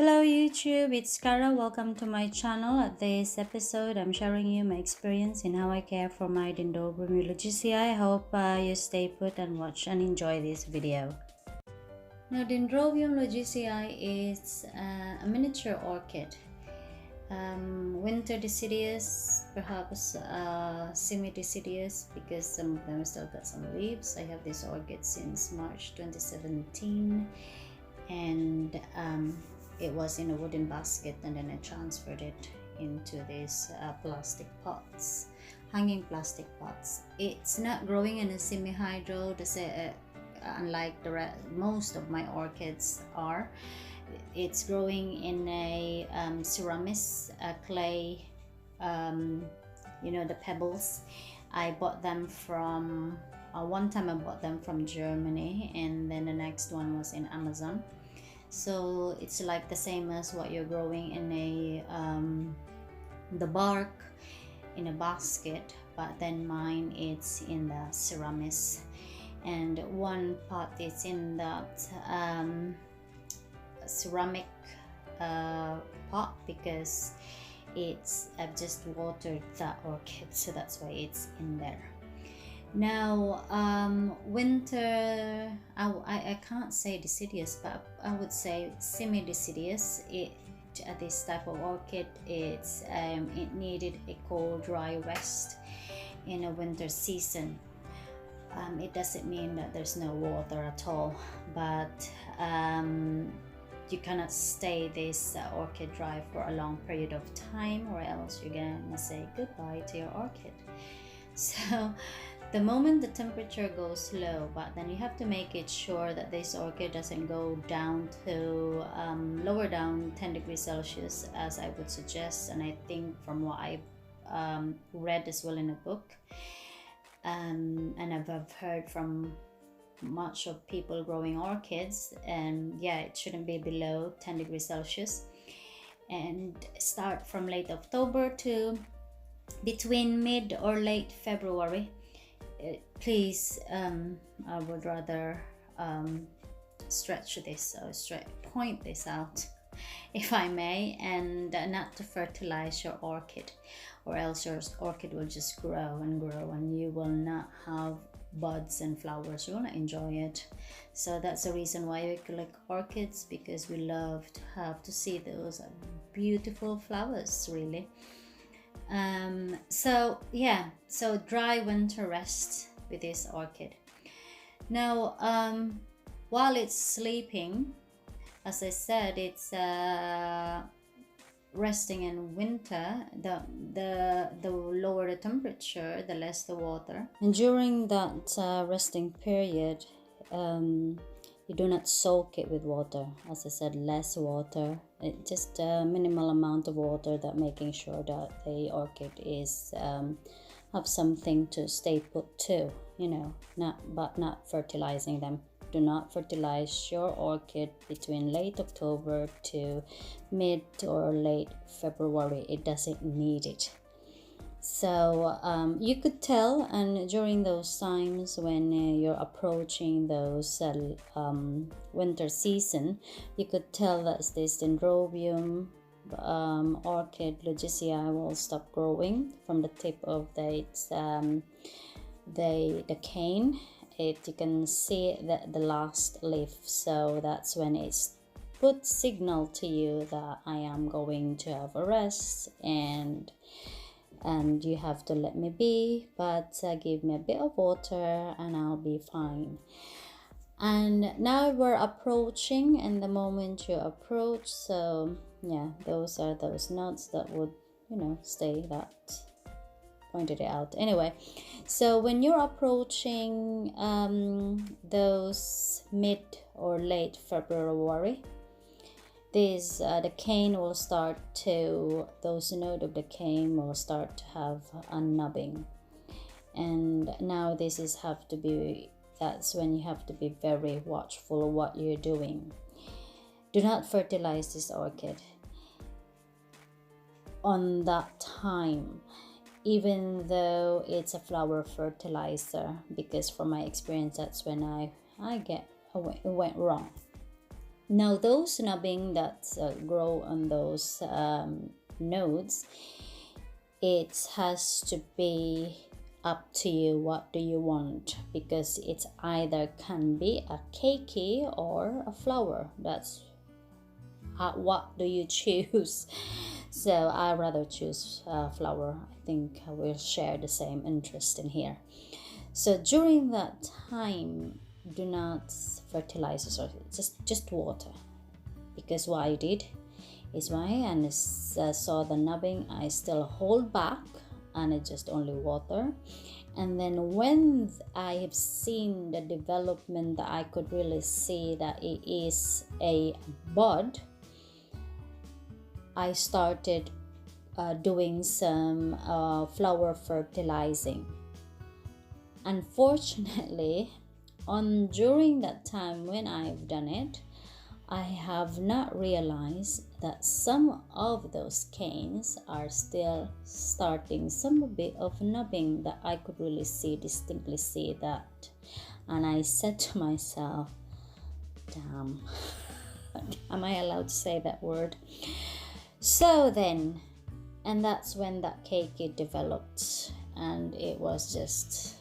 Hello YouTube, it's Cara. Welcome to my channel. At this episode, I'm sharing you my experience in how I care for my Dendrobium Loddigesii. I hope you stay put and watch and enjoy this video. Now, Dendrobium Loddigesii is a miniature orchid. Winter deciduous, perhaps semi-deciduous because some of them still got some leaves. I have this orchid since March 2017 and it was in a wooden basket, and then I transferred it into these plastic pots, hanging plastic pots. It's not growing in a semi-hydro, unlike most of my orchids are. It's growing in a ceramics clay, the pebbles. I bought them from one time I bought them from Germany, and then the next one was in Amazon. So it's like the same as what you're growing in the bark in a basket, but then mine it's in the ceramics, and one pot is in that ceramic pot because I've just watered that orchid, so that's why it's in there. Now, winter, I can't say deciduous, but I would say semi-deciduous. This type of orchid, it needed a cold, dry rest in a winter season. It doesn't mean that there's no water at all, but you cannot stay this orchid dry for a long period of time, or else you're gonna say goodbye to your orchid. So the moment the temperature goes low, but then you have to make it sure that this orchid doesn't go down to lower down 10 degrees Celsius, as I would suggest, and I think from what I've read as well in a book, and I've heard from much of people growing orchids, and yeah, it shouldn't be below 10 degrees Celsius, and start from late October to between mid or late February. Please, I would rather point this out, if I may, and not to fertilize your orchid, or else your orchid will just grow and grow and you will not have buds and flowers. You will not enjoy it. So that's the reason why we collect orchids, because we love to see those beautiful flowers, really. So dry winter rest with this orchid. Now, while it's sleeping, as I said, it's resting in winter. The lower the temperature, the less the water. And during that resting period, you do not soak it with water. As I said, less water, just a minimal amount of water, that making sure that the orchid is have something to stay put to, not fertilizing them. Do not fertilize your orchid between late October to mid or late February. It doesn't need it. So you could tell, and during those times when you're approaching those winter season, you could tell that this Dendrobium Orchid Loddigesii will stop growing from the tip of the cane. You can see the last leaf, so that's when it's put signal to you that I am going to have a rest, and you have to let me be, but give me a bit of water and I'll be fine. And now we're approaching, and the moment you approach, so yeah, those are those nuts that would stay, that pointed it out. Anyway, so when you're approaching those mid or late February, the cane will start to, those node of the cane will start to have a nubbing, and now that's when you have to be very watchful of what you're doing. Do not fertilize this orchid on that time, even though it's a flower fertilizer, because from my experience, that's when I went wrong. Now those nubbing that grow on those nodes, it has to be up to you. What do you want? Because it's either can be a cakey or a flower. That's what do you choose? So I rather choose flower. I think we'll share the same interest in here. So during that time, do not fertilize or just water, because what I did is when I saw the nubbing, I still hold back and it just only water. And then when I have seen the development, that I could really see that it is a bud, I started doing some flower fertilizing. Unfortunately, during that time when I've done it, I have not realized that some of those canes are still starting some bit of nubbing, that I could really distinctly see that. And I said to myself, damn, am I allowed to say that word? So then, and that's when that cake developed, and it was just,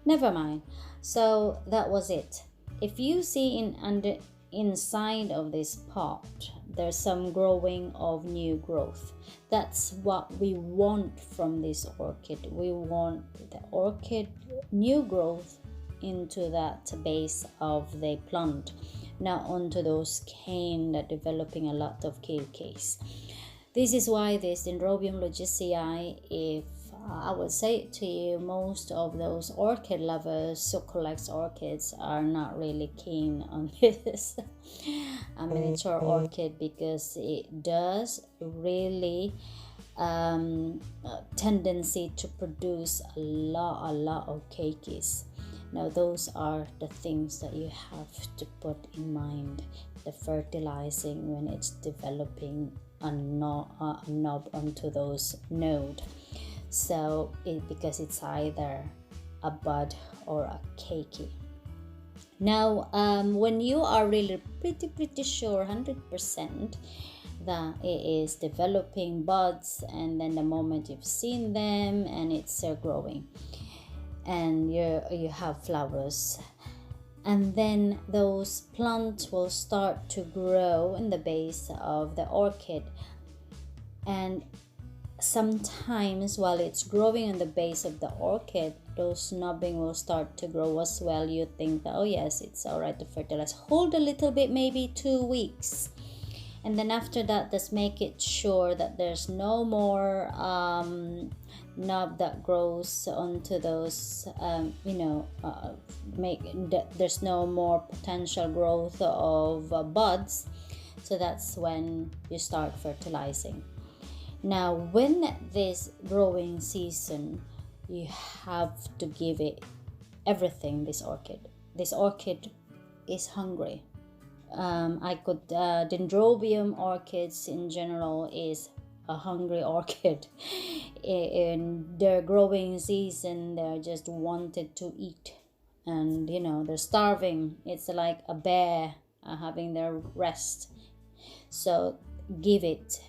never mind. So that was it. If you see inside of this pot, there's some growing of new growth. That's what we want from this orchid. We want the orchid new growth into that base of the plant, not onto those cane that developing a lot of cakeys. This is why this Dendrobium loddigesii, if I would say to you, most of those orchid lovers who collect orchids are not really keen on this a miniature orchid, because it does really tendency to produce a lot of cakeys. Now those are the things that you have to put in mind, the fertilizing when it's developing a knob onto those node. So because it's either a bud or a cakey. Now when you are really pretty sure 100% that it is developing buds, and then the moment you've seen them and it's growing and you have flowers, and then those plants will start to grow in the base of the orchid. And sometimes while it's growing in the base of the orchid, those nubbing will start to grow as well. You think that, oh yes, it's all right to fertilize. Hold a little bit, maybe 2 weeks, and then after that, just make it sure that there's no more knob that grows onto those there's no more potential growth of buds. So that's when you start fertilizing. Now when this growing season, you have to give it everything. This orchid is hungry. Dendrobium orchids in general is a hungry orchid. In their growing season, they're just wanted to eat, and they're starving. It's like a bear having their rest. So give it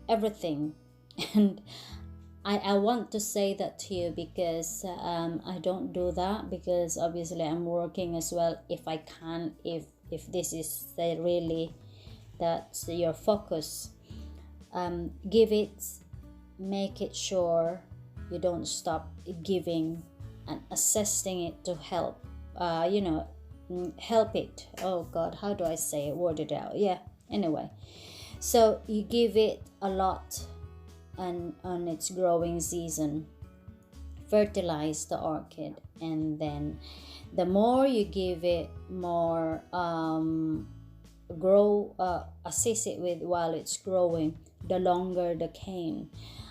everything. And I want to say that to you, because I don't do that, because obviously I'm working as well. If I can, if this is really that's your focus, give it, make it sure you don't stop giving and assessing it to help help it. Oh god, how do I say it, word it out? Yeah, anyway, so you give it a lot, and on its growing season, fertilize the orchid, and then the more you give it, more assist it with while it's growing, the longer the cane.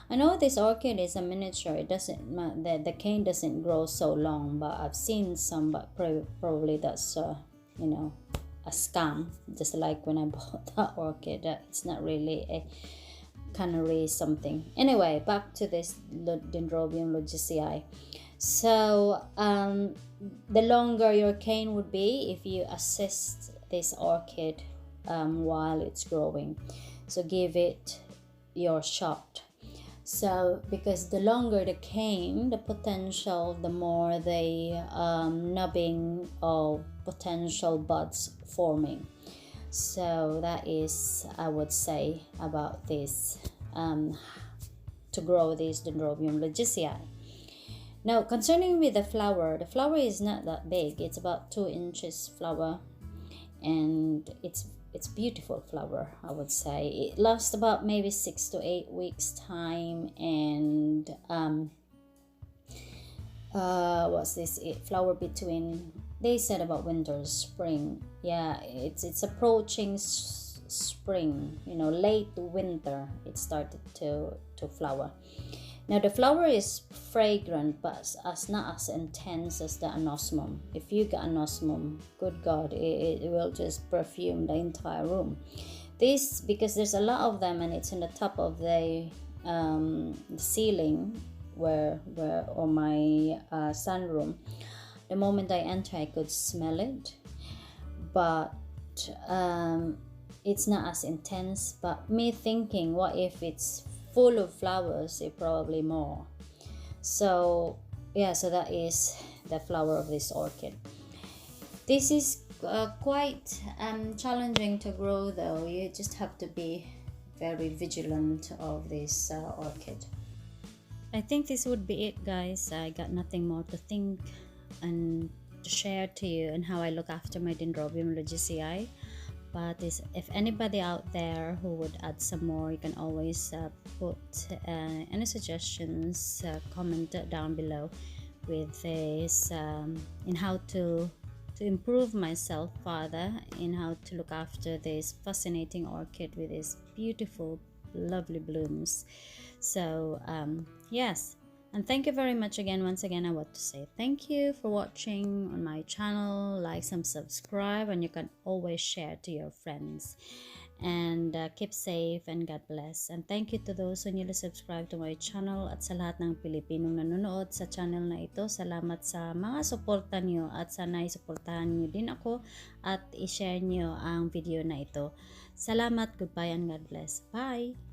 I know this orchid is a miniature. It doesn't the cane doesn't grow so long, but I've seen some, but probably that's a scam. Just like when I bought that orchid, it's not really a canary something. Anyway, back to this Dendrobium loddigesii. So the longer your cane would be if you assist this orchid while it's growing. So give it your shot. So because the longer the cane, the potential, the more the nubbing of potential buds forming. So that is, I would say, about this to grow this Dendrobium loddigesii. Now concerning with the flower is not that big. It's about 2 inches flower, and it's beautiful flower, I would say. It lasts about maybe 6 to 8 weeks time, and what's this, it flower between, they said about winter, spring. Yeah, it's approaching spring, you know, late winter it started to flower. Now the flower is fragrant, but as not as intense as the anosmum. If you get anosmum, good God, it will just perfume the entire room. This, because there's a lot of them and it's in the top of the ceiling where or my sunroom. The moment I enter, I could smell it, but it's not as intense. But me thinking, what if it's full of flowers? It probably more. So yeah, so that is the flower of this orchid. This is quite challenging to grow, though. You just have to be very vigilant of this orchid. I think this would be it, guys. I got nothing more to think and to share to you and how I look after my Dendrobium loddigesii. But if anybody out there who would add some more, you can always put any suggestions, comment down below with this in how to improve myself further, in how to look after this fascinating orchid with these beautiful lovely blooms. So yes, and thank you very much again. Once again, I want to say thank you for watching on my channel. Like, subscribe, and you can always share to your friends. And keep safe and God bless. And thank you to those who newly subscribe to my channel, at sa lahat ng Pilipinong nanonood sa channel na ito. Salamat sa mga suporta nyo, at sana isuportahan nyo din ako at i-share nyo ang video na ito. Salamat, goodbye, and God bless. Bye!